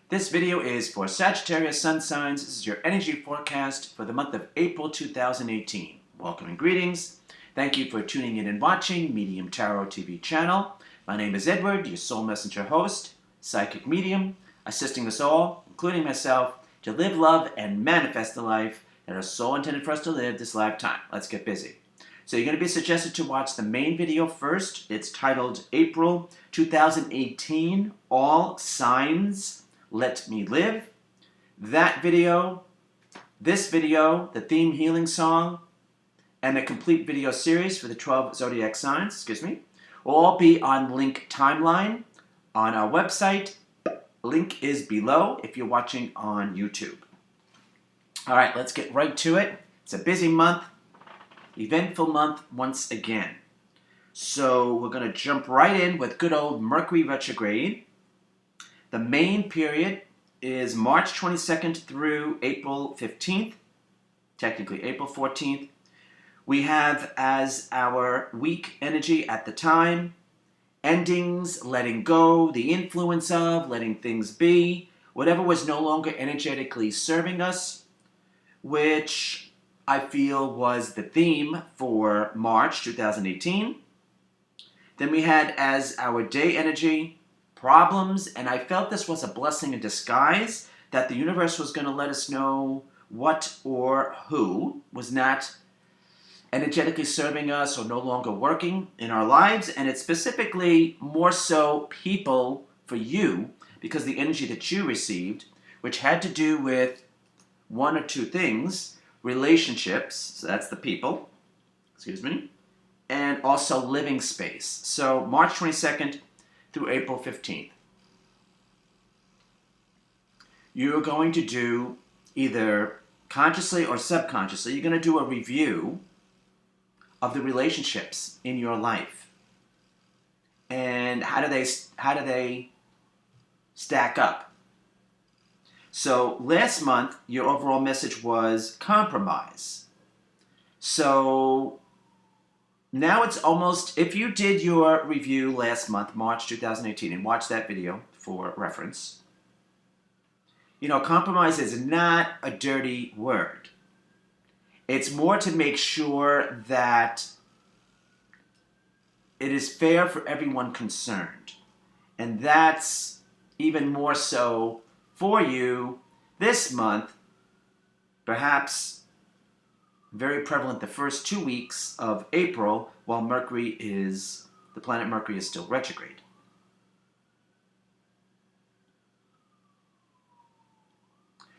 This video is for Sagittarius sun signs. This is your energy forecast for the month of April 2018. Welcome and greetings. Thank you for tuning in and watching Medium Tarot TV channel. My name is Edward, your soul messenger host, psychic medium, assisting us all, including myself, to live, love, and manifest the life that our soul intended for us to live this lifetime. Let's get busy. So you're going to be suggested to watch the main video first. It's titled April 2018, All Signs Let Me Live. That video, this video, the theme healing song, and the complete video series for the 12 zodiac signs, will all be on link timeline on our website. Link is below if you're watching on YouTube. All right, let's get right to it. It's a busy month, eventful month once again. So we're going to jump right in with good old Mercury retrograde. The main period is March 22nd through April 15th, technically April 14th. We have as our week energy at the time, endings, letting go, the influence of, letting things be, whatever was no longer energetically serving us, which I feel was the theme for March 2018. Then we had as our day energy, problems, and I felt this was a blessing in disguise, that the universe was going to let us know what or who was not energetically serving us or no longer working in our lives, and it's specifically more so people for you, because the energy that you received, which had to do with one or two things, relationships, so that's the people, and also living space. So March 22nd through April 15th. You're going to do, either consciously or subconsciously, you're going to do a review of the relationships in your life. And how do they stack up? So last month, your overall message was compromise. So now it's almost, if you did your review last month, March 2018, and watch that video for reference, you know, compromise is not a dirty word. It's more to make sure that it is fair for everyone concerned. And that's even more so for you this month, perhaps very prevalent the first 2 weeks of April, while the planet Mercury is still retrograde.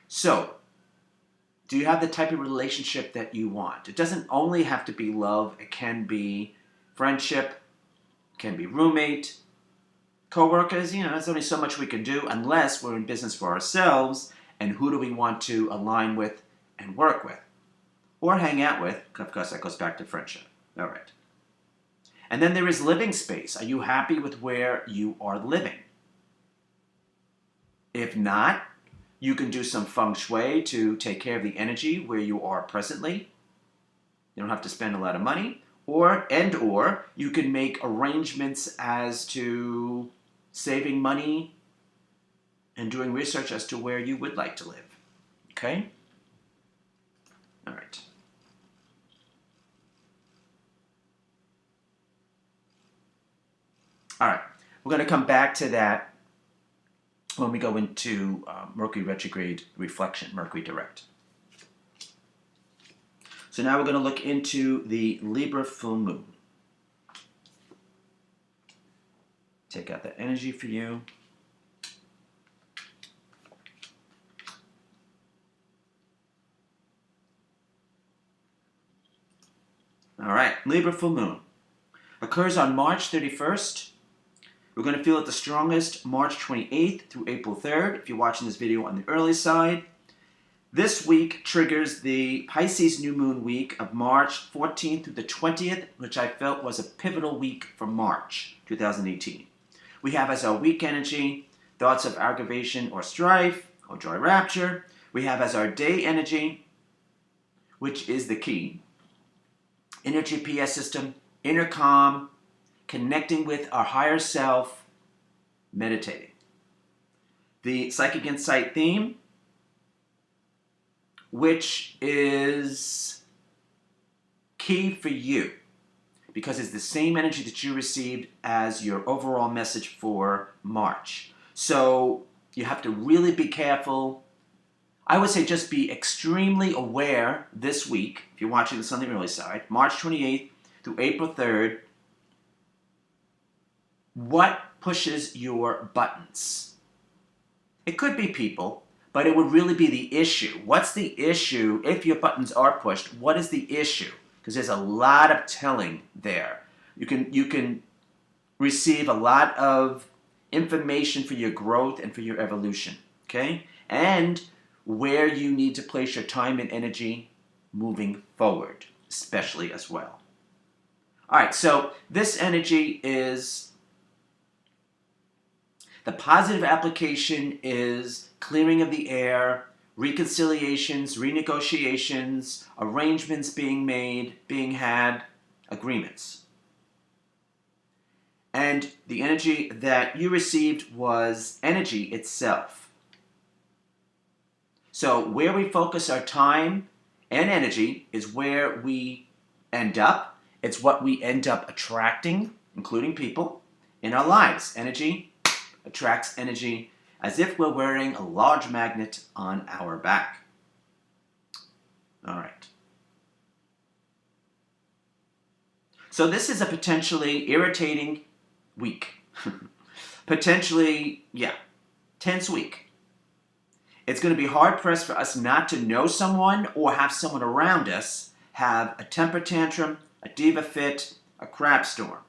So, do you have the type of relationship that you want? It doesn't only have to be love. It can be friendship, can be roommate, co-workers. You know, there's only so much we can do unless we're in business for ourselves, and who do we want to align with and work with? Or hang out with. Of course, that goes back to friendship. All right. And then there is living space. Are you happy with where you are living? If not, you can do some feng shui to take care of the energy where you are presently. You don't have to spend a lot of money. Or you can make arrangements as to saving money and doing research as to where you would like to live. Okay? All right. All right. We're going to come back to that when we go into Mercury retrograde reflection, Mercury direct. So now we're going to look into the Libra full moon. Take out that energy for you. All right, Libra full moon occurs on March 31st. We're going to feel it the strongest March 28th through April 3rd, if you're watching this video on the early side. This week triggers the Pisces New Moon week of March 14th through the 20th, which I felt was a pivotal week for March 2018. We have as our week energy thoughts of aggravation or strife or joy rapture. We have as our day energy, which is the key, inner GPS system, inner calm, connecting with our higher self, meditating. the Psychic Insight theme, which is key for you because it's the same energy that you received as your overall message for March. So you have to really be careful. I would say just be extremely aware this week, if you're watching this on the early side, March 28th through April 3rd, what pushes your buttons. It could be people, but it would really be the issue. What's the issue if your buttons are pushed? What is the issue? Because there's a lot of telling there. You can receive a lot of information for your growth and for your evolution, okay? And where you need to place your time and energy moving forward, especially as well. All right, so this energy is, the positive application is clearing of the air, reconciliations, renegotiations, arrangements being made, being had, agreements. And the energy that you received was energy itself. So where we focus our time and energy is where we end up. It's what we end up attracting, including people, in our lives. Energy attracts energy as if we're wearing a large magnet on our back. All right. So this is a potentially irritating week. Potentially, tense week. It's going to be hard-pressed for us not to know someone or have someone around us have a temper tantrum, a diva fit, a crap storm.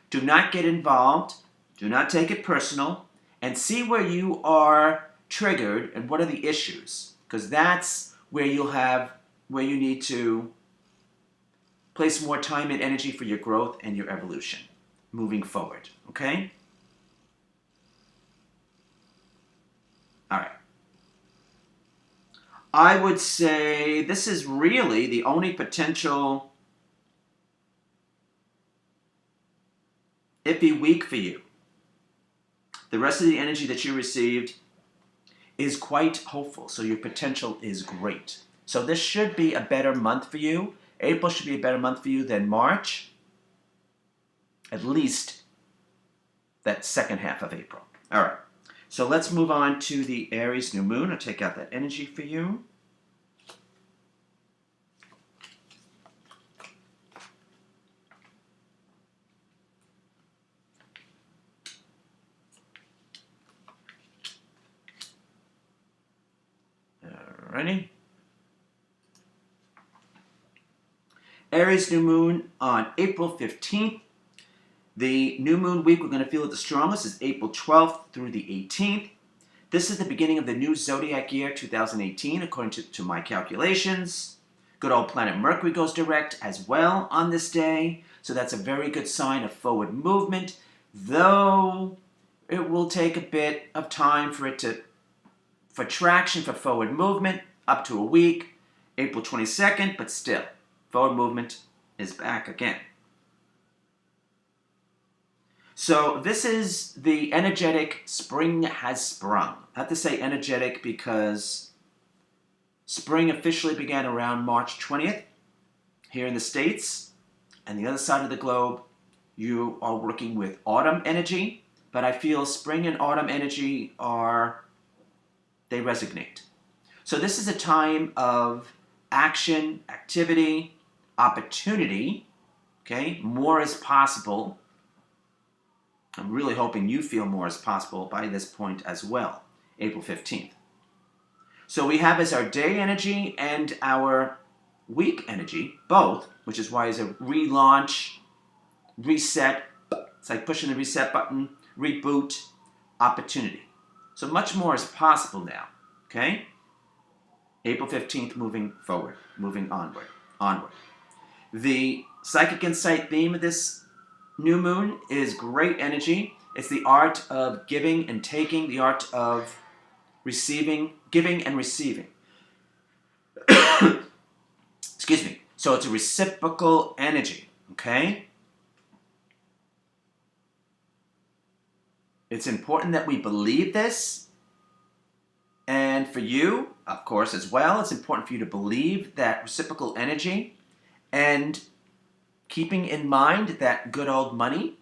Do not get involved. Do not take it personal. And see where you are triggered and what are the issues. Because that's where you need to place more time and energy for your growth and your evolution moving forward. Okay? All right. I would say this is really the only potential iffy week for you. The rest of the energy that you received is quite hopeful, so your potential is great. So this should be a better month for you. April should be a better month for you than March. At least that second half of April. All right. So let's move on to the Aries New Moon. I'll take out that energy for you. Alrighty. Aries New Moon on April 15th. The New Moon week we're going to feel it the strongest is April 12th through the 18th. This is the beginning of the new zodiac year 2018 according to my calculations. Good old planet Mercury goes direct as well on this day. So that's a very good sign of forward movement, though it will take a bit of time for traction for forward movement, up to a week, April 22nd, but still, forward movement is back again. So this is the energetic spring has sprung. I have to say energetic because spring officially began around March 20th here in the States. And the other side of the globe, you are working with autumn energy, but I feel spring and autumn energy they resonate. So this is a time of action, activity, opportunity, okay? More is possible. I'm really hoping you feel more is possible by this point as well, April 15th. So we have as our day energy and our week energy, both, which is why it's a relaunch, reset, it's like pushing the reset button, reboot, opportunity. So much more is possible now, okay? April 15th, moving forward, moving onward. The Psychic Insight theme of this new moon is great energy. It's the art of giving and taking, the art of receiving, giving and receiving. Excuse me. So it's a reciprocal energy, okay? It's important that we believe this, And for you, of course, as well, it's important for you to believe that reciprocal energy and keeping in mind that good old money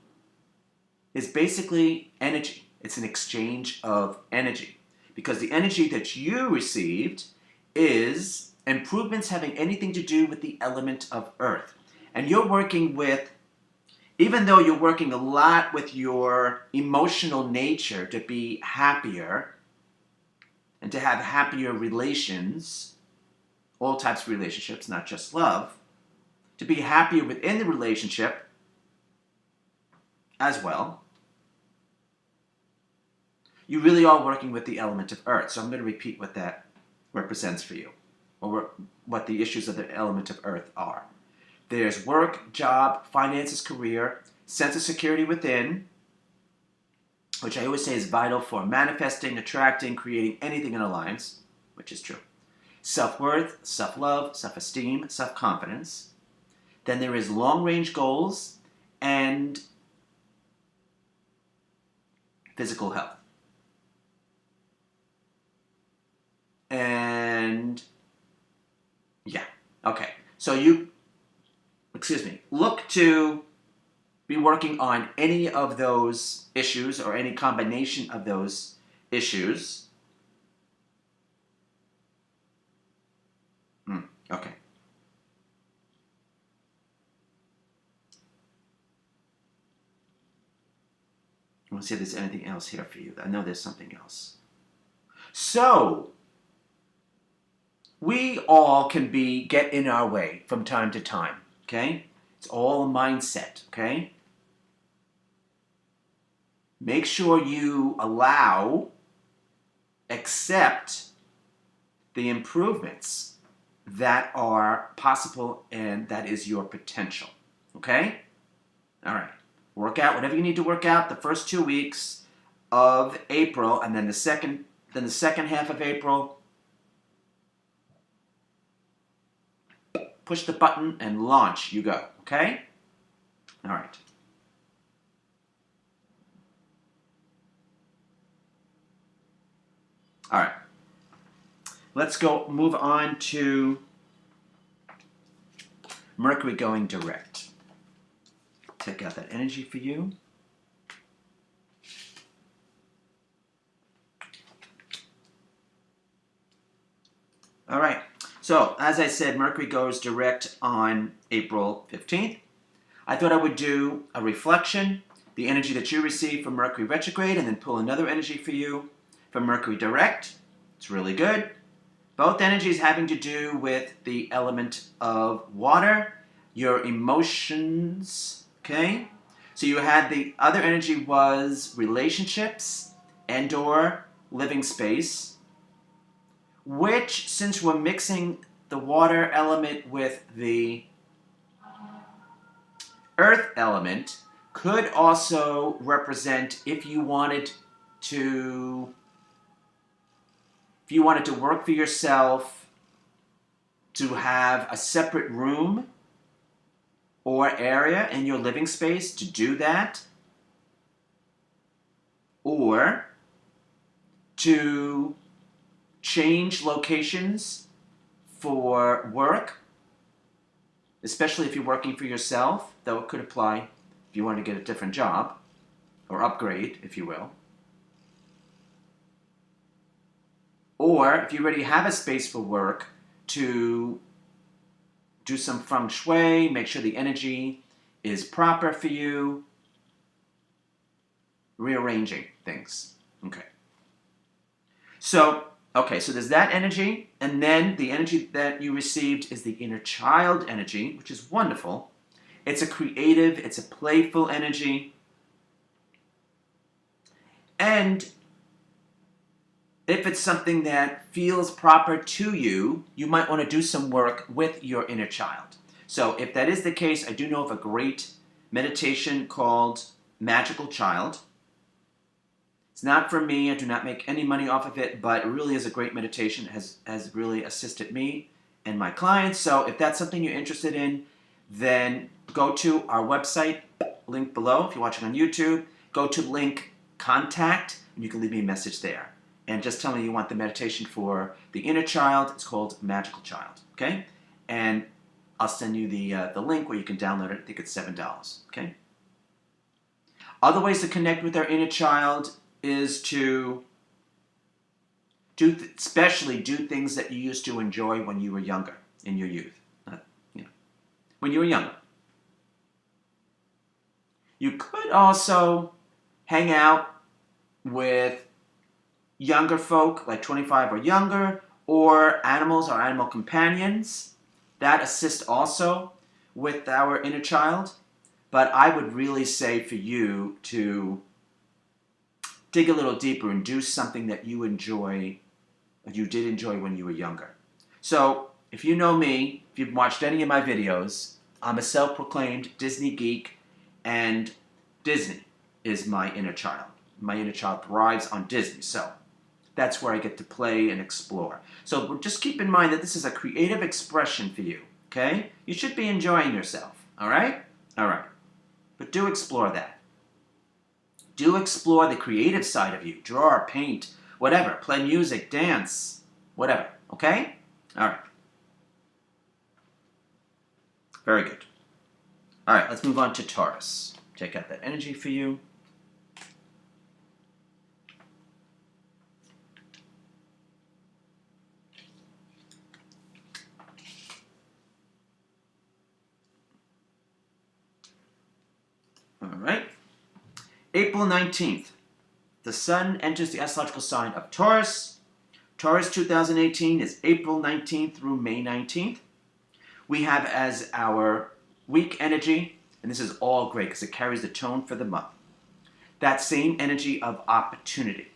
is basically energy. It's an exchange of energy. Because the energy that you received is improvements having anything to do with the element of earth. And you're working with, even though you're working a lot with your emotional nature to be happier and to have happier relations, all types of relationships, not just love, to be happier within the relationship as well, you really are working with the element of earth. So I'm going to repeat what that represents for you, or what the issues of the element of earth are. There's work, job, finances, career, sense of security within, which I always say is vital for manifesting, attracting, creating anything in our lives, which is true. Self-worth, self-love, self-esteem, self-confidence. Then there is long-range goals and physical health. And yeah, okay. So you, look to be working on any of those issues or any combination of those issues. Okay. I want to see if there's anything else here for you. I know there's something else. So, we all can get in our way from time to time, okay? It's all mindset, okay? Make sure you accept the improvements that are possible, and that is your potential, okay? All right. Work out whatever you need to work out the first 2 weeks of April, and then the second half of April. Push the button and launch. You go. Okay? All right. All right. Let's move on to Mercury going direct. Take out that energy for you. All right. So, as I said, Mercury goes direct on April 15th. I thought I would do a reflection, the energy that you receive from Mercury retrograde, and then pull another energy for you from Mercury direct. It's really good. Both energies having to do with the element of water, your emotions, okay? So you had the other energy was relationships and/or living space, which, since we're mixing the water element with the earth element, could also represent if you wanted to work for yourself, to have a separate room or area in your living space to do that, or to change locations for work, especially if you're working for yourself, though it could apply if you want to get a different job, or upgrade, if you will. Or if you already have a space for work, to do some feng shui, make sure the energy is proper for you, rearranging things. So there's that energy, and then the energy that you received is the inner child energy, which is wonderful. It's a creative, it's a playful energy. And if it's something that feels proper to you, you might want to do some work with your inner child. So if that is the case, I do know of a great meditation called Magical Child. It's not for me. I do not make any money off of it, but it really is a great meditation. It has really assisted me and my clients. So if that's something you're interested in, then go to our website, link below. If you're watching on YouTube, go to link contact, and you can leave me a message there. and just tell me you want the meditation for the inner child. It's called Magical Child, okay? And I'll send you the link where you can download it. I think it's $7, okay? Other ways to connect with our inner child is to especially do things that you used to enjoy when you were younger, in your youth. When you were younger. You could also hang out with younger folk, like 25 or younger, or animals or animal companions. That assist also with our inner child. But I would really say for you to dig a little deeper and do something that you enjoy, you did enjoy when you were younger. So, if you know me, if you've watched any of my videos, I'm a self-proclaimed Disney geek, and Disney is my inner child. My inner child thrives on Disney, so that's where I get to play and explore. So just keep in mind that this is a creative expression for you, okay? You should be enjoying yourself, all right? All right. But do explore that. Do explore the creative side of you. Draw, paint, whatever. Play music, dance, whatever, okay? All right. Very good. All right, let's move on to Taurus. Take out that energy for you. All right. April 19th, the sun enters the astrological sign of Taurus. Taurus 2018 is April 19th through May 19th. We have as our week energy, and this is all great because it carries the tone for the month, that same energy of opportunity.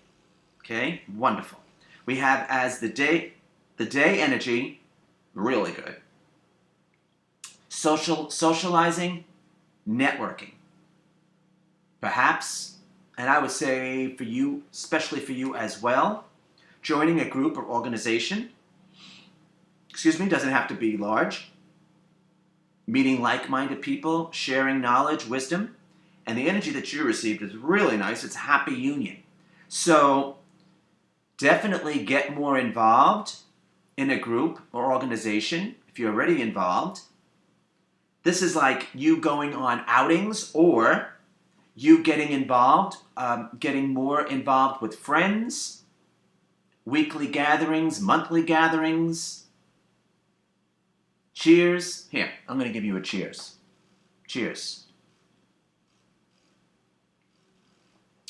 Okay, wonderful. We have as the day energy, really good. Socializing, networking. Perhaps, and I would say for you, especially for you as well, joining a group or organization, doesn't have to be large, meeting like-minded people, sharing knowledge, wisdom, and the energy that you received is really nice. It's happy union. So definitely get more involved in a group or organization if you're already involved. This is like you going on outings or you getting involved, getting more involved with friends, weekly gatherings, monthly gatherings. Cheers. Here, I'm going to give you a cheers. Cheers.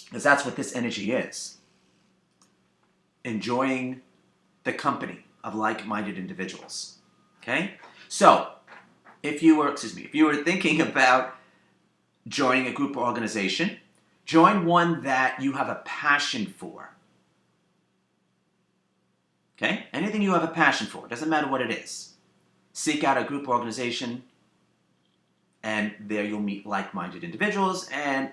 Because that's what this energy is. Enjoying the company of like-minded individuals. Okay? So, if you were thinking about joining a group or organization, join one that you have a passion for. Okay? Anything you have a passion for, doesn't matter what it is. Seek out a group or organization, and there you'll meet like-minded individuals, and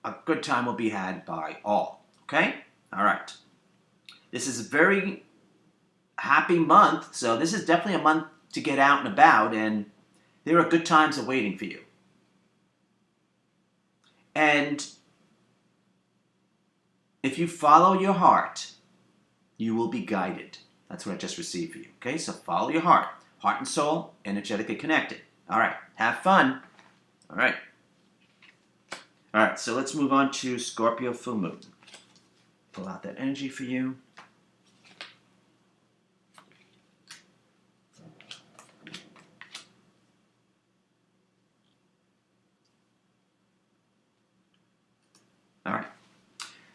a good time will be had by all. Okay? All right. This is a very happy month, so this is definitely a month to get out and about, and there are good times awaiting for you. And if you follow your heart, you will be guided. That's what I just received for you. Okay? So follow your heart. Heart and soul, energetically connected. All right. Have fun. All right. All right. So let's move on to Scorpio full moon. Pull out that energy for you. All right.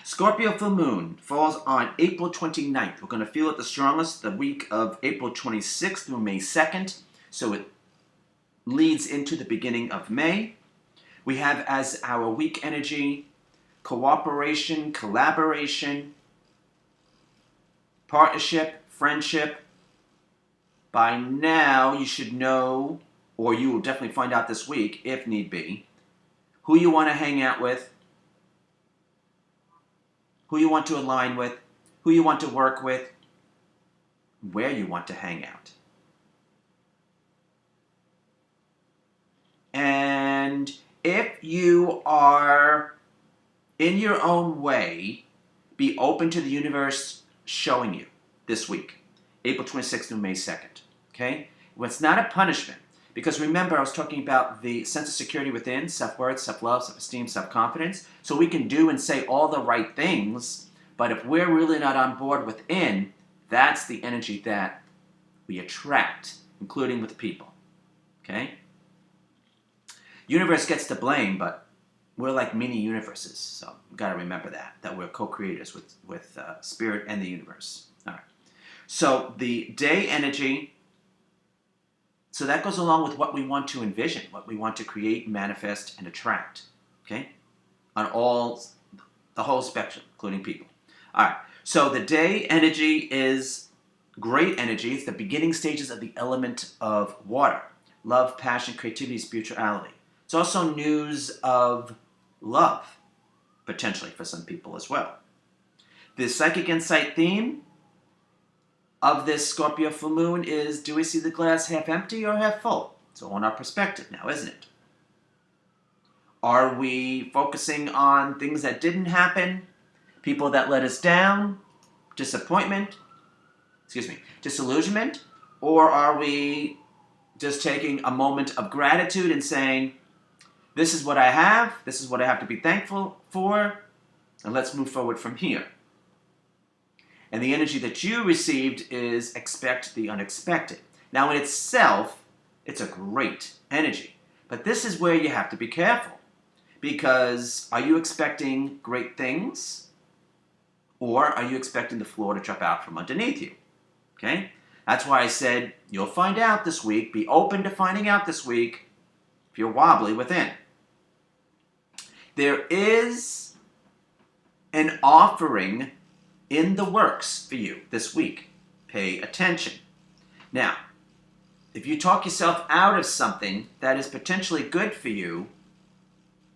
Scorpio full moon falls on April 29th. We're going to feel it the strongest the week of April 26th through May 2nd. So it leads into the beginning of May. We have as our week energy cooperation, collaboration, partnership, friendship. By now you should know, or you will definitely find out this week, if need be, who you want to hang out with, who you want to align with, who you want to work with, where you want to hang out. And if you are in your own way, be open to the universe showing you this week, April 26th through May 2nd. Okay? Well, it's not a punishment. Because remember, I was talking about the sense of security within, self-worth, self-love, self-esteem, self-confidence. So we can do and say all the right things, but if we're really not on board within, that's the energy that we attract, including with people. Okay? Universe gets the blame, but we're like mini universes. So we've got to remember that we're co-creators with spirit and the universe. All right. So the day energy, so that goes along with what we want to envision, what we want to create, manifest, and attract. Okay? On the whole spectrum, including people. All right. So the day energy is great energy. It's the beginning stages of the element of water. Love, passion, creativity, spirituality. It's also news of love, potentially for some people as well. The psychic insight theme of this Scorpio full moon is, do we see the glass half empty or half full? It's all in our perspective now, isn't it? Are we focusing on things that didn't happen, people that let us down, disillusionment, or are we just taking a moment of gratitude and saying, this is what I have, this is what I have to be thankful for, and let's move forward from here. And the energy that you received is expect the unexpected. Now in itself, it's a great energy. But this is where you have to be careful. Because are you expecting great things? Or are you expecting the floor to drop out from underneath you? Okay? That's why I said you'll find out this week. Be open to finding out this week if you're wobbly within. There is an offering in the works for you this week. Pay attention. Now, if you talk yourself out of something that is potentially good for you,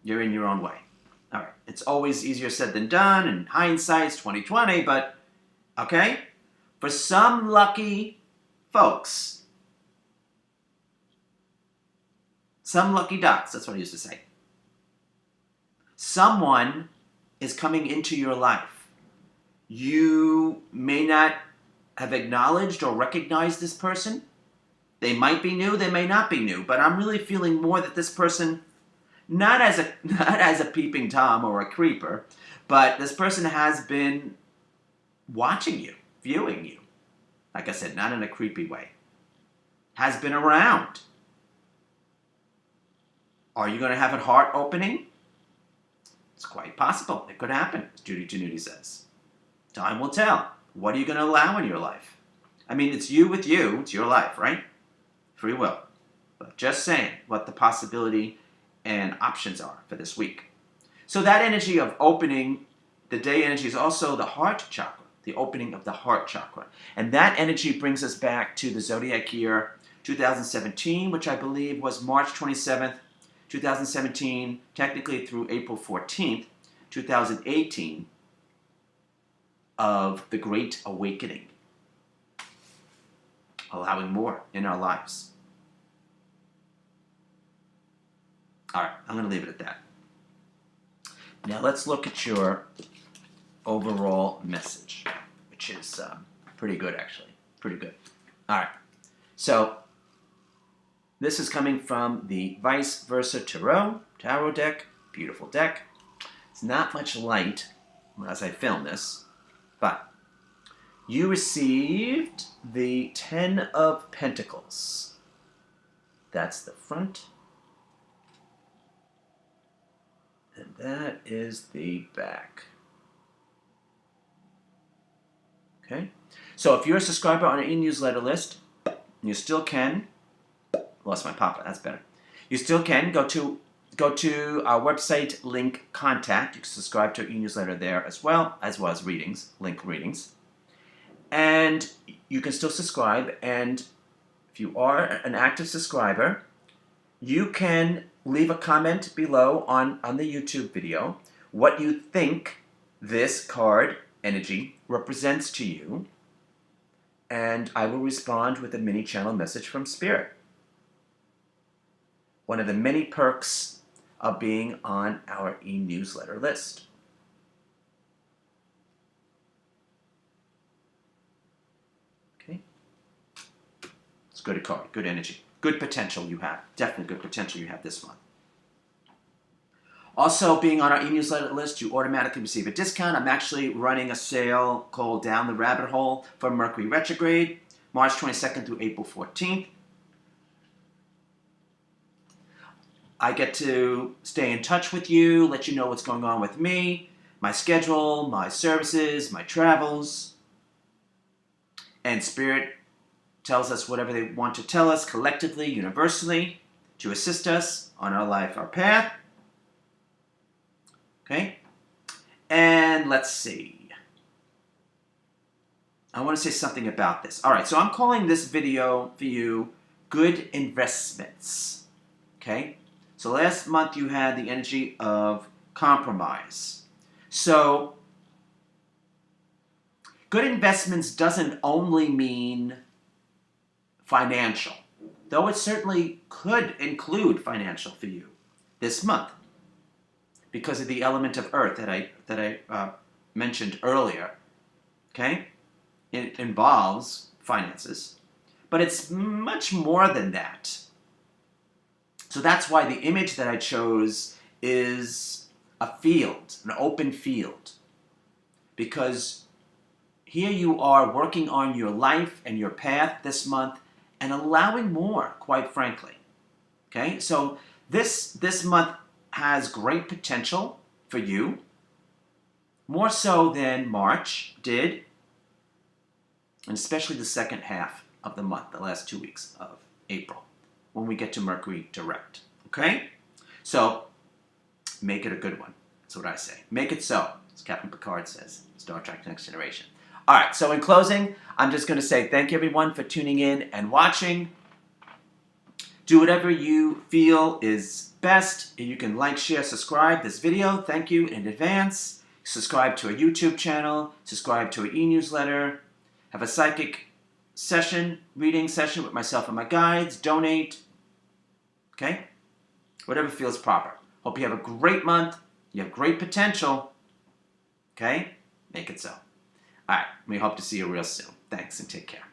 you're in your own way. All right. It's always easier said than done, and hindsight's 2020, but okay? For some lucky folks, some lucky ducks, that's what I used to say. Someone is coming into your life. You may not have acknowledged or recognized this person. They might be new, they may not be new, but I'm really feeling more that this person, not as a peeping Tom or a creeper, but this person has been watching you, viewing you. Like I said, not in a creepy way. Has been around. Are you going to have a heart opening? It's quite possible. It could happen, as Judy Januti says. Time will tell. What are you going to allow in your life? I mean, it's you with you. It's your life, right? Free will. But just saying what the possibility and options are for this week. So that energy of opening, the day energy is also the heart chakra, the opening of the heart chakra. And that energy brings us back to the zodiac year 2017, which I believe was March 27th, 2017, technically through April 14th, 2018, of the Great Awakening. Allowing more in our lives. All right, I'm going to leave it at that. Now let's look at your overall message, which is pretty good, actually. Pretty good. All right. So this is coming from the Vice Versa Tarot deck. Beautiful deck. It's not much light as I film this, but you received the 10 of Pentacles. That's the front. And that is the back. Okay? So if you're a subscriber on our e-newsletter list, you still can, lost my papa, that's better. You still can go to our website, link contact. You can subscribe to our e-newsletter there as well as readings, link readings. And you can still subscribe, and if you are an active subscriber, you can leave a comment below on the YouTube video what you think this card energy represents to you, and I will respond with a mini channel message from Spirit. One of the many perks of being on our e-newsletter list. good card, good energy. Good potential you have. Definitely good potential you have this month. Also, being on our e-newsletter list, you automatically receive a discount. I'm actually running a sale called Down the Rabbit Hole for Mercury Retrograde, March 22nd through April 14th. I get to stay in touch with you, let you know what's going on with me, my schedule, my services, my travels. And Spirit tells us whatever they want to tell us collectively, universally, to assist us on our life, our path. Okay? And let's see. I want to say something about this. All right, so I'm calling this video for you Good Investments. Okay? So last month you had the energy of compromise. So good investments doesn't only mean financial, though it certainly could include financial for you this month because of the element of earth that I mentioned earlier. Okay? It involves finances, but it's much more than that. So that's why the image that I chose is a field, an open field. Because here you are working on your life and your path this month and allowing more, quite frankly. Okay? So this month has great potential for you, more so than March did, and especially the second half of the month, the last 2 weeks of April, when we get to Mercury direct. Okay? So, make it a good one. That's what I say. Make it so, as Captain Picard says, Star Trek Next Generation. All right, so in closing, I'm just going to say thank you, everyone, for tuning in and watching. Do whatever you feel is best. You can like, share, subscribe this video. Thank you in advance. Subscribe to our YouTube channel. Subscribe to our e-newsletter. Have a psychic session, reading session with myself and my guides. Donate. Okay? Whatever feels proper. Hope you have a great month. You have great potential. Okay? Make it so. All right. We hope to see you real soon. Thanks and take care.